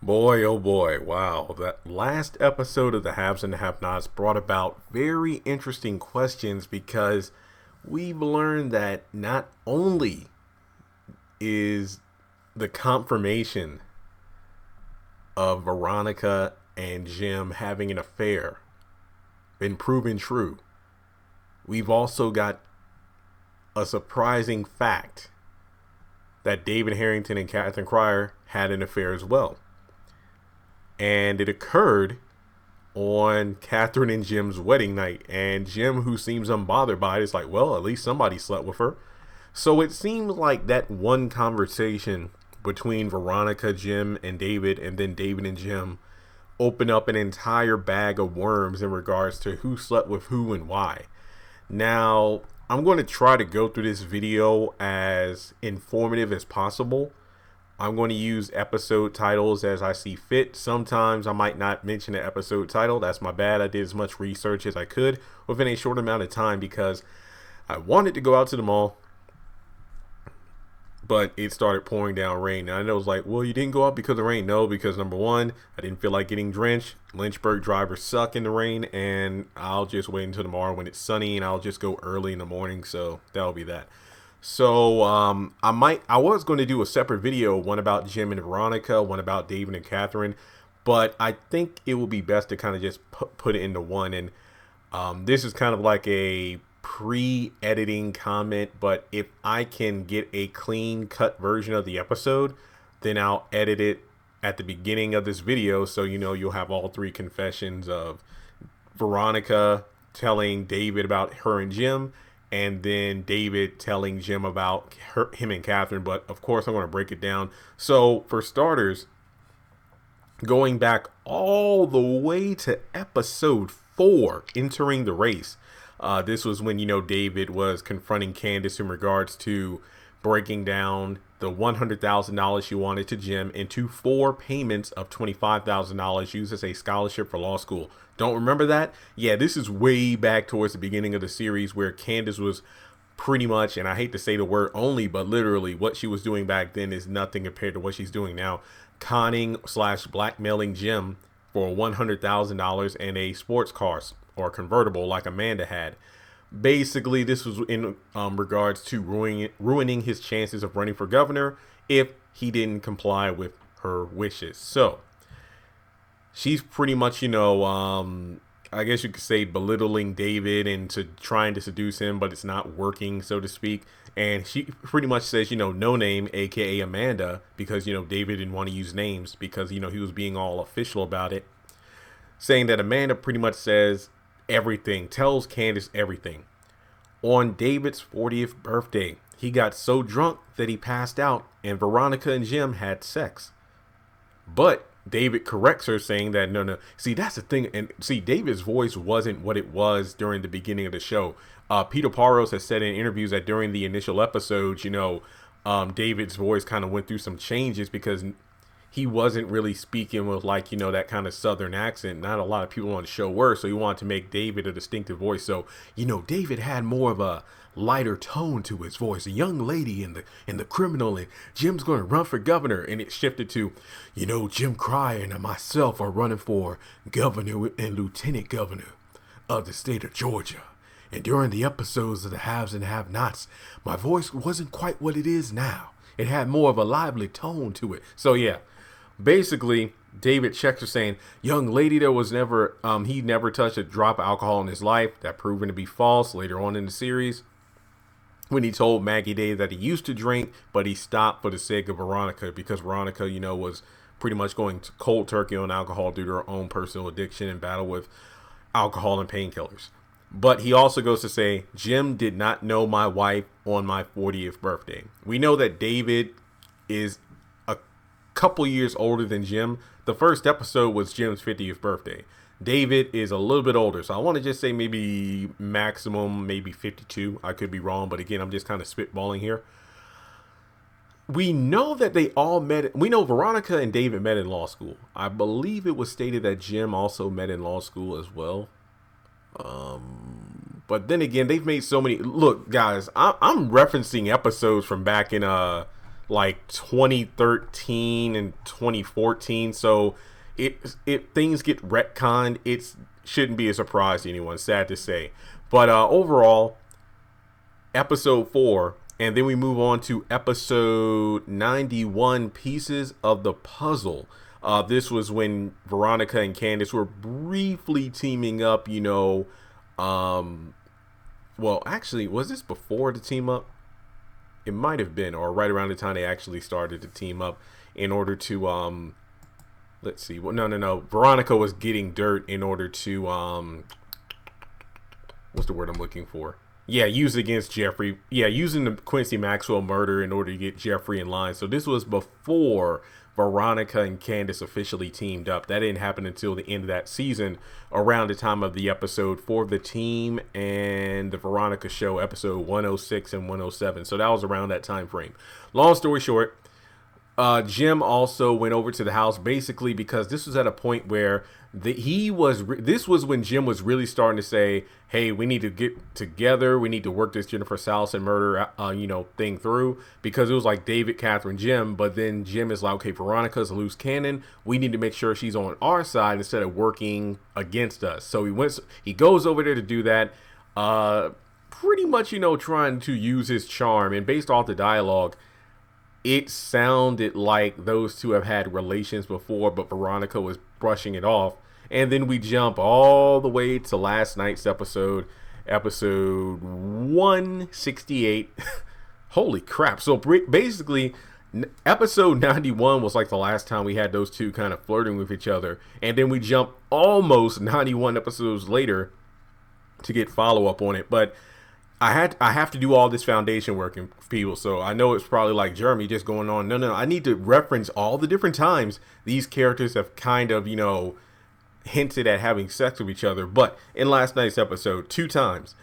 Boy, oh boy, wow. That last episode of the Haves and the Have Nots brought about very interesting questions because we've learned that not only is the confirmation of Veronica and Jim having an affair been proven true, we've also got a surprising fact that David Harrington and Katheryn Cryer had an affair as well. And it occurred on Katheryn and Jim's wedding night. And Jim, who seems unbothered by it, is like, well, at least somebody slept with her. So it seems like that one conversation between Veronica, Jim, and David, and then David and Jim, opened up an entire bag of worms in regards to who slept with who and why. Now, I'm going to try to go through this video as informative as possible. I'm going to use episode titles as I see fit. Sometimes I might not mention the episode title. That's my bad. I did as much research as I could within a short amount of time because I wanted to go out to the mall, but it started pouring down rain. And I know it's like, well, you didn't go out because of rain. No, because number one, I didn't feel like getting drenched. Lynchburg drivers suck in the rain, and I'll just wait until tomorrow when it's sunny, and I'll just go early in the morning. So that'll be that. So I was going to do a separate video, one about Jim and Veronica, one about David and Katheryn, but I think it will be best to kind of just put it into one. And this is kind of like a pre-editing comment, but if I can get a clean cut version of the episode, then I'll edit it at the beginning of this video. So, you'll have all three confessions of Veronica telling David about her and Jim, and then David telling Jim about him and Katheryn. But of course, I'm going to break it down. So for starters, going back all the way to episode 4, entering the race. This was when, David was confronting Candace in regards to breaking down the $100,000 she wanted to Jim into 4 payments of $25,000 used as a scholarship for law school. Don't remember that? Yeah, this is way back towards the beginning of the series where Candace was pretty much, and I hate to say the word only, but literally what she was doing back then is nothing compared to what she's doing now. Conning / blackmailing Jim for $100,000 and a sports car or convertible like Amanda had. Basically, this was in regards to ruining his chances of running for governor if he didn't comply with her wishes. So she's pretty much, I guess you could say belittling David and trying to seduce him, but it's not working, so to speak. And she pretty much says, no name, aka Amanda, because, David didn't want to use names because, he was being all official about it. Saying that Amanda pretty much says everything, tells Candace everything. On David's 40th birthday, he got so drunk that he passed out, and Veronica and Jim had sex. But David corrects her, saying that no. See, that's the thing. And see, David's voice wasn't what it was during the beginning of the show. Peter Parros has said in interviews that during the initial episodes, David's voice kind of went through some changes because he wasn't really speaking with that kind of Southern accent. Not a lot of people on the show were, so he wanted to make David a distinctive voice. So, David had more of a lighter tone to his voice. A young lady and the criminal, and Jim's going to run for governor. And it shifted to, Jim Cryer and myself are running for governor and lieutenant governor of the state of Georgia. And during the episodes of the Haves and Have-Nots, my voice wasn't quite what it is now. It had more of a lively tone to it. So, yeah. Basically, David checks her saying, young lady, there was never, he never touched a drop of alcohol in his life. That proven to be false later on in the series, when he told Maggie Day that he used to drink, but he stopped for the sake of Veronica because Veronica, was pretty much going cold turkey on alcohol due to her own personal addiction and battle with alcohol and painkillers. But he also goes to say, Jim did not know my wife on my 40th birthday. We know that David is couple years older than Jim. The first episode was Jim's 50th birthday. David is a little bit older, so I want to just say maybe maximum, maybe 52. I could be wrong, but again, I'm just kind of spitballing here. We know that they all met. We know Veronica and David met in law school. I believe it was stated that Jim also met in law school as well. But then again, they've made so many. Look, guys, I'm referencing episodes from back in like 2013 and 2014. So it things get retconned. It shouldn't be a surprise to anyone. Sad to say, but overall, episode 4, and then we move on to episode 91, Pieces of the Puzzle. This was when Veronica and Candace were briefly teaming up. Well, actually, was this before the team up? It might have been, or right around the time they actually started to team up in order to let's see. Well, no. Veronica was getting dirt in order to what's the word I'm looking for? Yeah, used against Jeffrey. Yeah, using the Quincy Maxwell murder in order to get Jeffrey in line. So this was before Veronica and Candace officially teamed up. That didn't happen until the end of that season, around the time of the episode for the team and the Veronica show, episode 106 and 107. So that was around that time frame. Long story short, Jim also went over to the house basically because this was at a point where this was when Jim was really starting to say, hey, we need to get together. We need to work this Jennifer Salson murder, thing through, because it was like David, Katheryn, Jim. But then Jim is like, okay, Veronica's a loose cannon. We need to make sure she's on our side instead of working against us. So he goes over there to do that. Pretty much, trying to use his charm, and based off the dialogue, it sounded like those two have had relations before, but Veronica was brushing it off. And then we jump all the way to last night's episode 168. Holy crap. So basically, episode 91 was like the last time we had those two kind of flirting with each other. And then we jump almost 91 episodes later to get follow-up on it. But I have to do all this foundation work, people. So I know it's probably like, Jeremy, just going on. No. I need to reference all the different times these characters have kind of, hinted at having sex with each other. But in last night's episode, 2 times.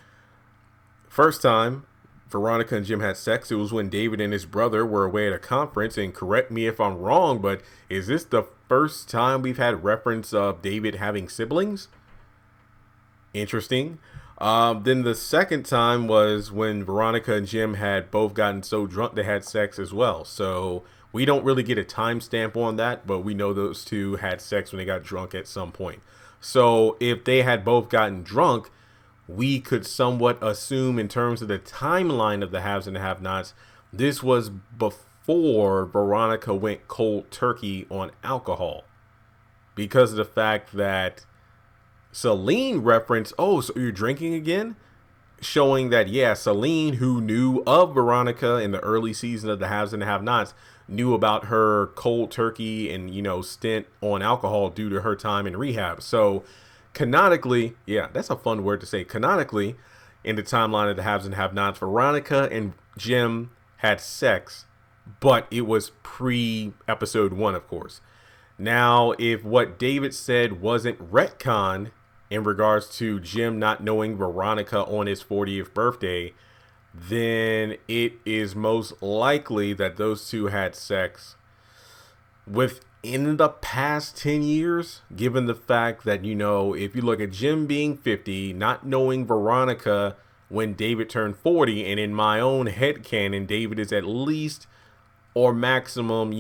First time Veronica and Jim had sex, it was when David and his brother were away at a conference. And correct me if I'm wrong, but is this the first time we've had reference of David having siblings? Interesting. Then the second time was when Veronica and Jim had both gotten so drunk they had sex as well. So we don't really get a timestamp on that, but we know those two had sex when they got drunk at some point. So if they had both gotten drunk, we could somewhat assume, in terms of the timeline of the haves and the have-nots, this was before Veronica went cold turkey on alcohol, because of the fact that Celine referenced, oh, so you're drinking again? Showing that, yeah, Celine, who knew of Veronica in the early season of the haves and the have-nots, knew about her cold turkey and, stint on alcohol due to her time in rehab. So canonically, yeah, that's a fun word to say. Canonically, in the timeline of the haves and have-nots, Veronica and Jim had sex, but it was pre-episode 1, of course. Now, if what David said wasn't retconned in regards to Jim not knowing Veronica on his 40th birthday, then it is most likely that those two had sex within the past 10 years, given the fact that, if you look at Jim being 50, not knowing Veronica when David turned 40, and in my own headcanon, David is at least or maximum,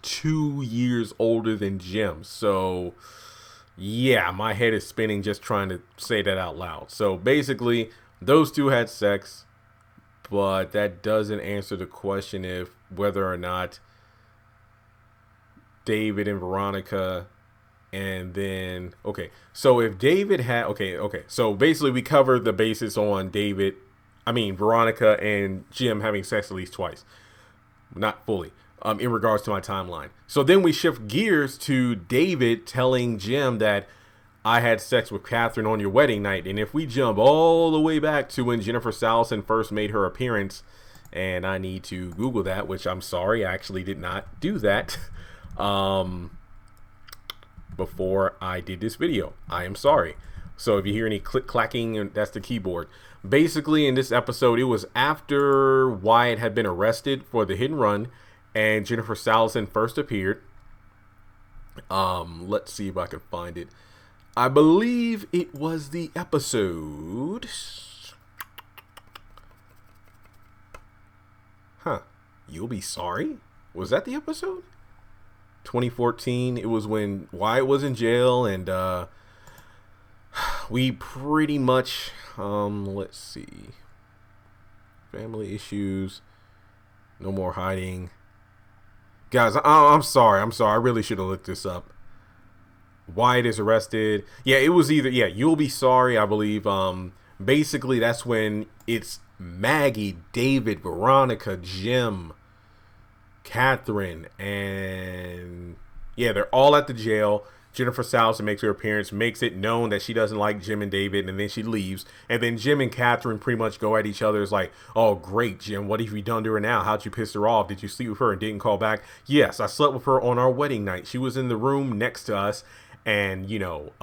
2 years older than Jim. So yeah, my head is spinning just trying to say that out loud. So basically, those two had sex, but that doesn't answer the question if whether or not David and Veronica, and then, okay, so if David had, okay, so basically we covered the basis on Veronica and Jim having sex at least twice. Not fully, in regards to my timeline. So then we shift gears to David telling Jim that I had sex with Katheryn on your wedding night. And if we jump all the way back to when Jennifer Salson first made her appearance, and I need to Google that, which I'm sorry, I actually did not do that before I did this video. I am sorry. So if you hear any click clacking, that's the keyboard. Basically, in this episode, it was after Wyatt had been arrested for the hit and run, and Jennifer Salson first appeared. Let's see if I can find it. I believe it was the episode. You'll Be Sorry? Was that the episode? 2014. It was when Wyatt was in jail, and we pretty much, let's see. Family issues. No more hiding. Guys, I'm sorry. I really should have looked this up. Wyatt is arrested. Yeah, it was either, yeah, You'll Be Sorry, I believe. Basically, that's when it's Maggie, David, Veronica, Jim, Katheryn, and yeah, they're all at the jail. Jennifer Salson makes her appearance, makes it known that she doesn't like Jim and David, and then she leaves. And then Jim and Katheryn pretty much go at each other. It's like, oh, great, Jim, what have you done to her now? How'd you piss her off? Did you sleep with her and didn't call back? Yes, I slept with her on our wedding night. She was in the room next to us, and, you know,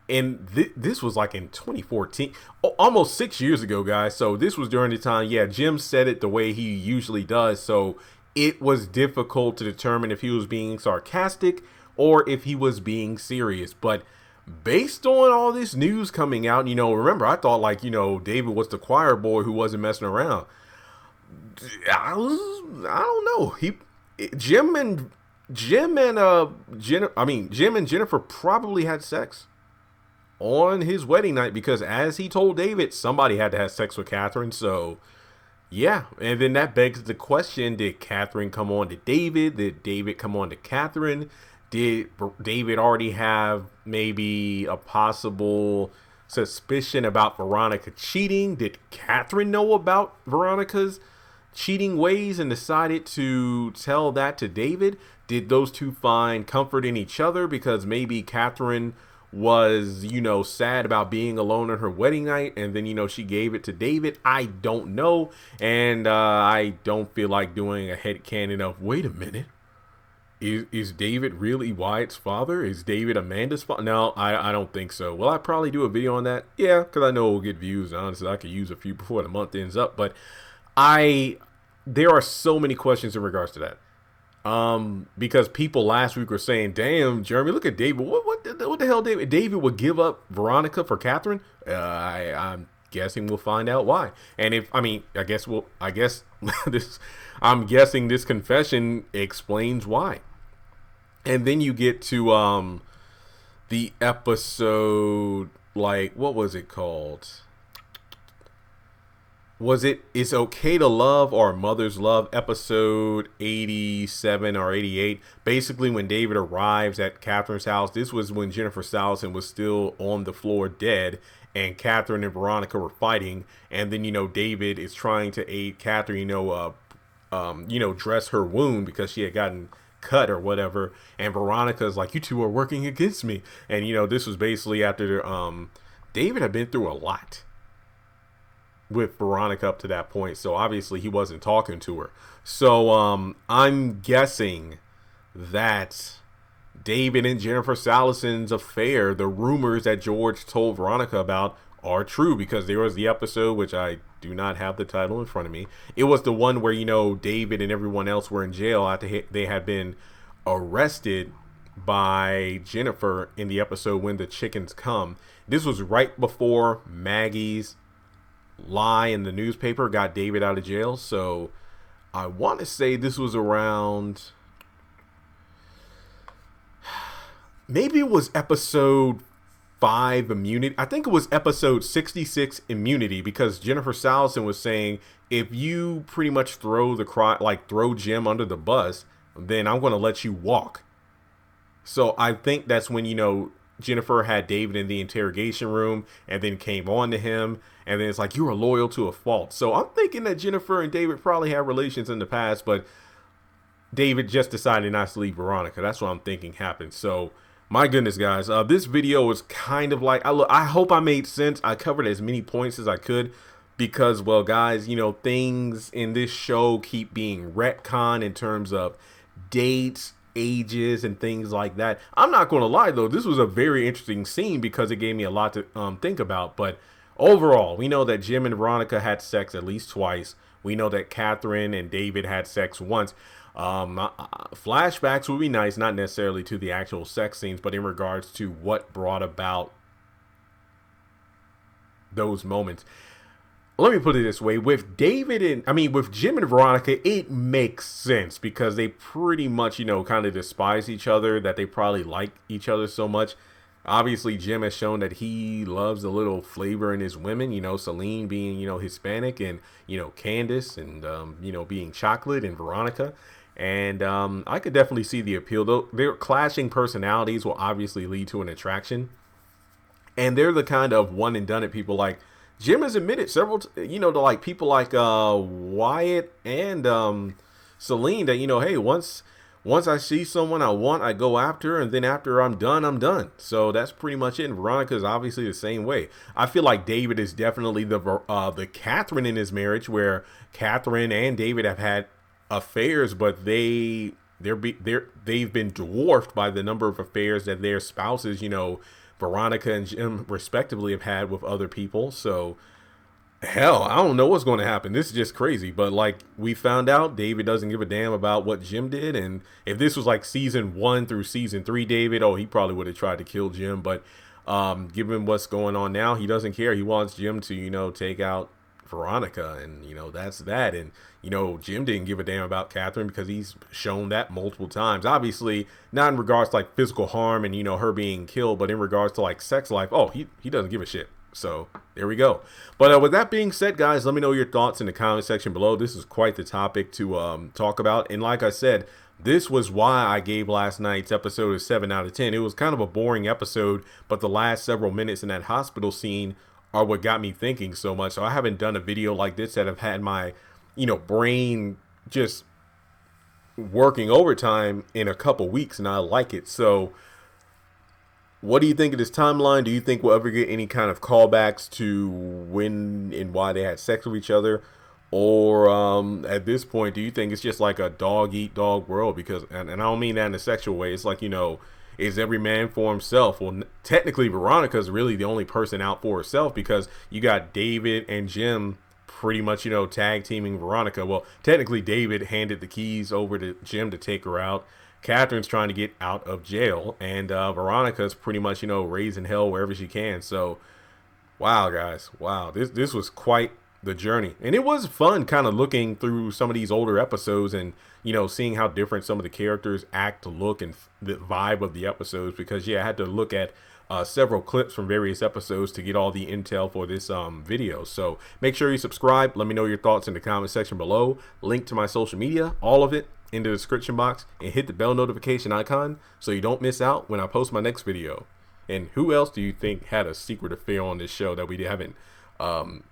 and this was like in 2014, almost 6 years ago, guys. So this was during the time, yeah, Jim said it the way he usually does. So it was difficult to determine if he was being sarcastic or if he was being serious. But based on all this news coming out, you know, remember, I thought, like, you know, David was the choir boy who wasn't messing around. I don't know. Jim and Jennifer probably had sex on his wedding night, because as he told David, somebody had to have sex with Katheryn. So yeah, and then that begs the question, did Katheryn come on to David? Did David come on to Katheryn? Did David already have maybe a possible suspicion about Veronica cheating? Did Katheryn know about Veronica's cheating ways and decided to tell that to David? Did those two find comfort in each other because maybe Katheryn was, you know, sad about being alone on her wedding night, and then, you know, she gave it to David? I don't know, and I don't feel like doing a headcanon of, wait a minute, is David really Wyatt's father? Is David Amanda's father? No, I don't think so. Will I probably do a video on that? Yeah, because I know it will get views. Honestly, I could use a few before the month ends up, but there are so many questions in regards to that. Because people last week were saying, damn, Jeremy, look at David. What the hell, David? David would give up Veronica for Katheryn? I'm guessing we'll find out why. And I'm guessing this confession explains why. And then you get to, the episode, like, what was it called? Was it It's Okay to Love or Mother's Love, episode 87 or 88? Basically, when David arrives at Katheryn's house, this was when Jennifer Salson was still on the floor dead, and Katheryn and Veronica were fighting. And then, you know, David is trying to aid Katheryn, dress her wound because she had gotten cut or whatever. And Veronica's like, you two are working against me. And, you know, this was basically after David had been through a lot with Veronica up to that point, so obviously he wasn't talking to her. So I'm guessing that David and Jennifer Salison's affair, the rumors that George told Veronica about, are true, because there was the episode, which I do not have the title in front of me. It was the one where, you know, David and everyone else were in jail after they had been arrested by Jennifer in the episode When the Chickens Come. This was right before Maggie's lie in the newspaper got David out of jail. So I want to say this was around, maybe it was episode 5, Immunity. I think it was episode 66, Immunity, because Jennifer Salson was saying, if you pretty much throw Jim under the bus, then I'm going to let you walk. So I think that's when, you know, Jennifer had David in the interrogation room and then came on to him, and then it's like, you were loyal to a fault. So I'm thinking that Jennifer and David probably had relations in the past, but David just decided not to leave Veronica. That's what I'm thinking happened. So my goodness, guys, this video was kind of like, I hope I made sense. I covered as many points as I could, because, well, guys, you know, things in this show keep being retconned in terms of dates, ages, and things like that. I'm not going to lie, though, this was a very interesting scene because it gave me a lot to think about. But overall, we know that Jim and Veronica had sex at least twice. We know that Katheryn and David had sex once. Flashbacks would be nice, not necessarily to the actual sex scenes, but in regards to what brought about those moments. let me put it this way: with with Jim and Veronica, it makes sense because they pretty much, kind of despise each other, that they probably like each other so much. Obviously, Jim has shown that he loves a little flavor in his women, Celine being, Hispanic, and, Candace and, being chocolate, and Veronica. And I could definitely see the appeal, though. Their clashing personalities will obviously lead to an attraction. And they're the kind of one and done it people. Like, Jim has admitted several, to like people like Wyatt and Celine that, hey, once I see someone I want, I go after, and then after I'm done, I'm done. So that's pretty much it. And Veronica is obviously the same way. I feel like David is definitely the Katheryn in his marriage, where Katheryn and David have had affairs, but they've been dwarfed by the number of affairs that their spouses, Veronica and Jim respectively, have had with other people. So hell, I don't know what's going to happen. This is just crazy. But like we found out, David doesn't give a damn about what Jim did. And if this was like season 1 through season 3, David, he probably would have tried to kill Jim. But given what's going on now, he doesn't care. He wants Jim to, take out Veronica, and that's that. And Jim didn't give a damn about Katheryn because he's shown that multiple times. Obviously not in regards to like physical harm and her being killed, but in regards to like sex life, he doesn't give a shit. So there we go. But with that being said, guys, let me know your thoughts in the comment section below. This is quite the topic to talk about. And like I said, this was why I gave last night's episode a 7 out of 10. It was kind of a boring episode, but the last several minutes in that hospital scene are what got me thinking so much. So I haven't done a video like this that have had my, brain just working overtime in a couple weeks, and I like it. So what do you think of this timeline? Do you think we'll ever get any kind of callbacks to when and why they had sex with each other? Or at this point, do you think it's just like a dog eat dog world? Because, and I don't mean that in a sexual way. It's like, is every man for himself? Well, technically, Veronica is really the only person out for herself, because you got David and Jim pretty much, tag teaming Veronica. Well, technically, David handed the keys over to Jim to take her out. Katheryn's trying to get out of jail, and Veronica's pretty much, raising hell wherever she can. So, wow, guys, wow, this was quite the journey, and it was fun kind of looking through some of these older episodes and seeing how different some of the characters act, look, and the vibe of the episodes. Because I had to look at several clips from various episodes to get all the intel for this video. So make sure you subscribe. Let me know your thoughts in the comment section below. Link to my social media, all of it, in the description box, and hit the bell notification icon so you don't miss out when I post my next video. And who else do you think had a secret affair on this show that we haven't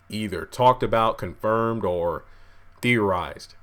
either talked about, confirmed, or theorized?